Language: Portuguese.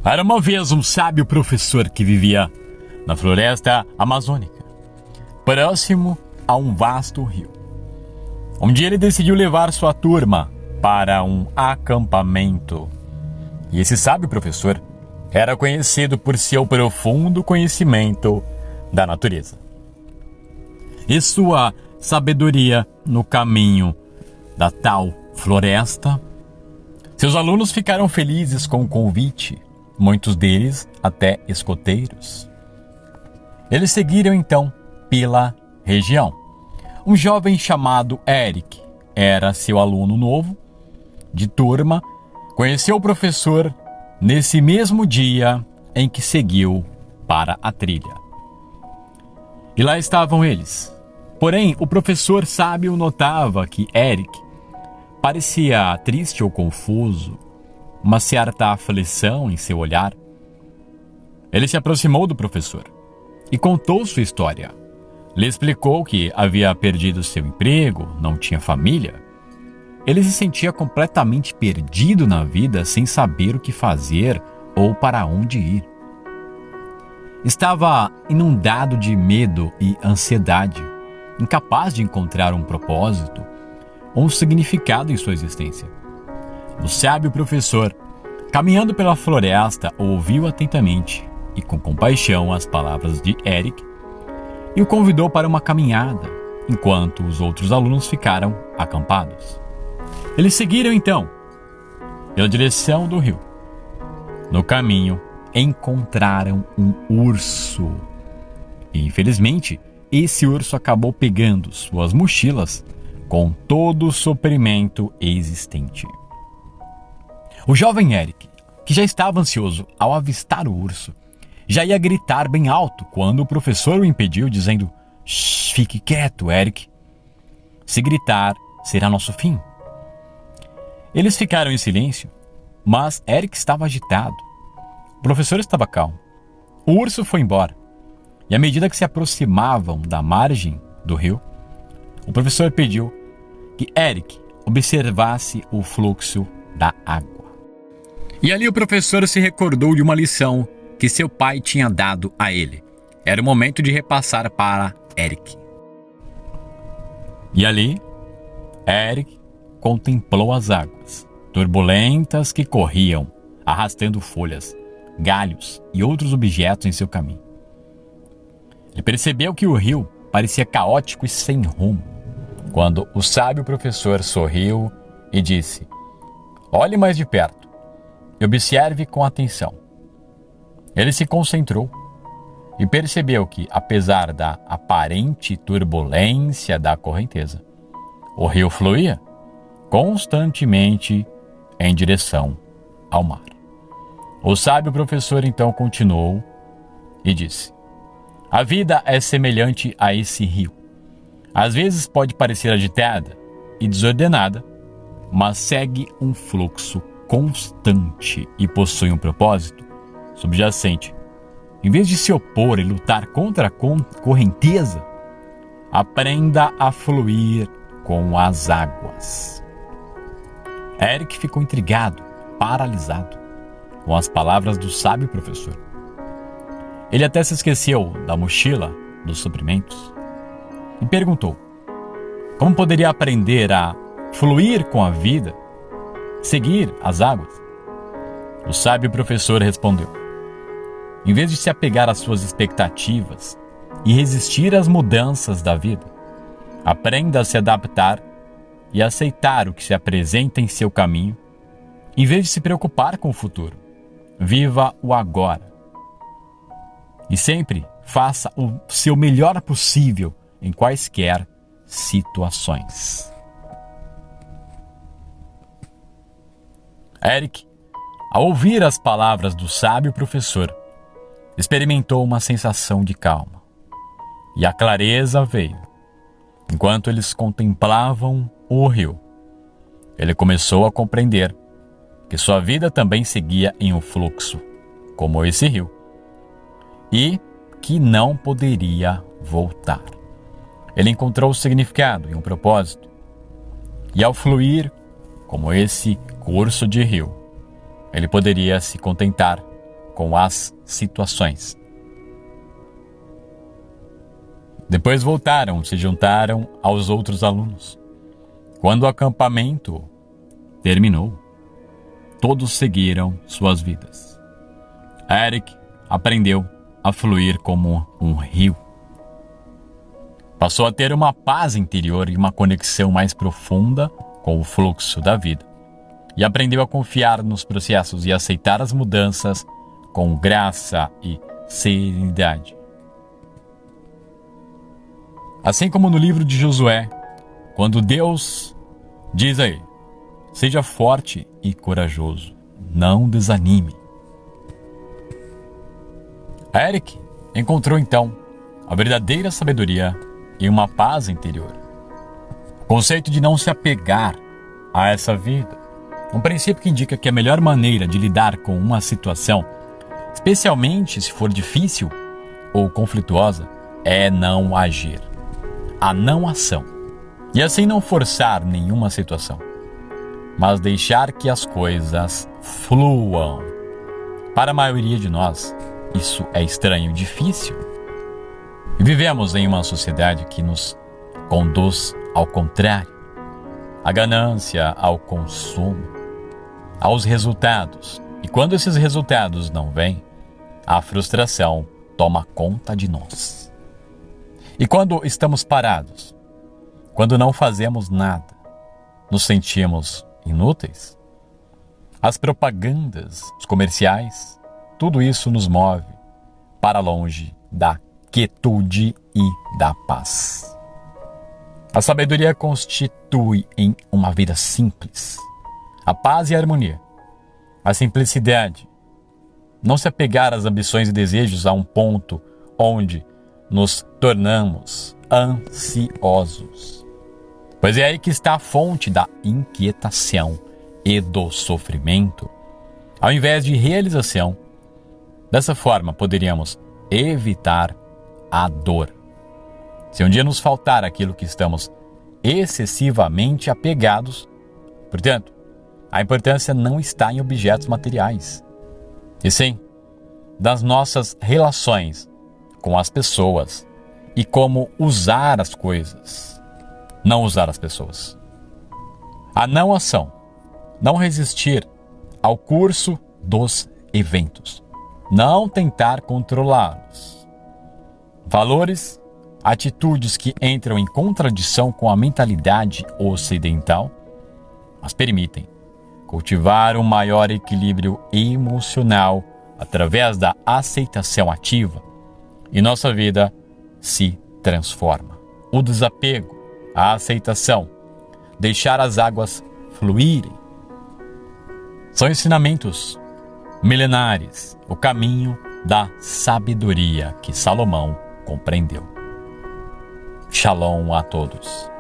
Era uma vez um sábio professor que vivia na floresta amazônica, próximo a um vasto rio. Um dia ele decidiu levar sua turma para um acampamento. E esse sábio professor era conhecido por seu profundo conhecimento da natureza e sua sabedoria no caminho da tal floresta. Seus alunos ficaram felizes com o convite, muitos deles até escoteiros. Eles seguiram então pela região. Um jovem chamado Eric era seu aluno novo de turma, conheceu o professor nesse mesmo dia em que seguiu para a trilha. E lá estavam eles. Porém, o professor sábio notava que Eric parecia triste ou confuso, uma certa aflição em seu olhar. Ele se aproximou do professor e contou sua história. Lhe explicou que havia perdido seu emprego, não tinha família. Ele se sentia completamente perdido na vida, sem saber o que fazer ou para onde ir. Estava inundado de medo e ansiedade, incapaz de encontrar um propósito ou um significado em sua existência. O sábio professor, caminhando pela floresta, ouviu atentamente e com compaixão as palavras de Eric e o convidou para uma caminhada, enquanto os outros alunos ficaram acampados. Eles seguiram então pela direção do rio. No caminho, encontraram um urso. E, infelizmente, esse urso acabou pegando suas mochilas com todo o suprimento existente. O jovem Eric, que já estava ansioso ao avistar o urso, já ia gritar bem alto quando o professor o impediu, dizendo: "Fique quieto, Eric. Se gritar, será nosso fim." Eles ficaram em silêncio, mas Eric estava agitado. O professor estava calmo. O urso foi embora. E à medida que se aproximavam da margem do rio, o professor pediu que Eric observasse o fluxo da água. E ali o professor se recordou de uma lição que seu pai tinha dado a ele. Era o momento de repassar para Eric. E ali, Eric contemplou as águas turbulentas que corriam, arrastando folhas, galhos e outros objetos em seu caminho. Ele percebeu que o rio parecia caótico e sem rumo, quando o sábio professor sorriu e disse: "Olhe mais de perto e observe com atenção." Ele se concentrou e percebeu que, apesar da aparente turbulência da correnteza, o rio fluía constantemente em direção ao mar. O sábio professor então continuou e disse: "A vida é semelhante a esse rio. Às vezes pode parecer agitada e desordenada, mas segue um fluxo constante e possui um propósito subjacente. Em vez de se opor e lutar contra a correnteza, aprenda a fluir com as águas." Eric ficou intrigado, paralisado, com as palavras do sábio professor. Ele até se esqueceu da mochila dos suprimentos e perguntou como poderia aprender a fluir com a vida, seguir as águas. O sábio professor respondeu: "Em vez de se apegar às suas expectativas e resistir às mudanças da vida, aprenda a se adaptar e aceitar o que se apresenta em seu caminho, em vez de se preocupar com o futuro. Viva o agora. E sempre faça o seu melhor possível em quaisquer situações." Eric, ao ouvir as palavras do sábio professor, experimentou uma sensação de calma. E a clareza veio. Enquanto eles contemplavam o rio, ele começou a compreender que sua vida também seguia em um fluxo, como esse rio, e que não poderia voltar. Ele encontrou o significado e um propósito, e ao fluir como esse curso de rio, ele poderia se contentar com as situações. Depois voltaram, se juntaram aos outros alunos. Quando o acampamento terminou, todos seguiram suas vidas. Eric aprendeu a fluir como um rio. Passou a ter uma paz interior e uma conexão mais profunda com o fluxo da vida. E aprendeu a confiar nos processos e aceitar as mudanças com graça e serenidade. Assim como no livro de Josué, quando Deus diz a ele: seja forte e corajoso, não desanime. Eric encontrou então a verdadeira sabedoria e uma paz interior. O conceito de não se apegar a essa vida. Um princípio que indica que a melhor maneira de lidar com uma situação, especialmente se for difícil ou conflituosa, é não agir. A não ação. E assim não forçar nenhuma situação, mas deixar que as coisas fluam. Para a maioria de nós, isso é estranho e difícil. E vivemos em uma sociedade que nos conduz ao contrário. A ganância, ao consumo, aos resultados. E quando esses resultados não vêm, a frustração toma conta de nós. E quando estamos parados, quando não fazemos nada, nos sentimos inúteis? As propagandas, os comerciais, tudo isso nos move para longe da quietude e da paz. A sabedoria constitui em uma vida simples a paz e a harmonia, a simplicidade, não se apegar às ambições e desejos a um ponto onde nos tornamos ansiosos. Pois é aí que está a fonte da inquietação e do sofrimento, ao invés de realização. Dessa forma, poderíamos evitar a dor. Se um dia nos faltar aquilo que estamos excessivamente apegados, portanto, a importância não está em objetos materiais, e sim das nossas relações com as pessoas e como usar as coisas, não usar as pessoas. A não ação, não resistir ao curso dos eventos, não tentar controlá-los. Valores, atitudes que entram em contradição com a mentalidade ocidental, mas permitem cultivar um maior equilíbrio emocional através da aceitação ativa, e nossa vida se transforma. O desapego, a aceitação, deixar as águas fluírem, são ensinamentos milenares, o caminho da sabedoria que Salomão compreendeu. Shalom a todos.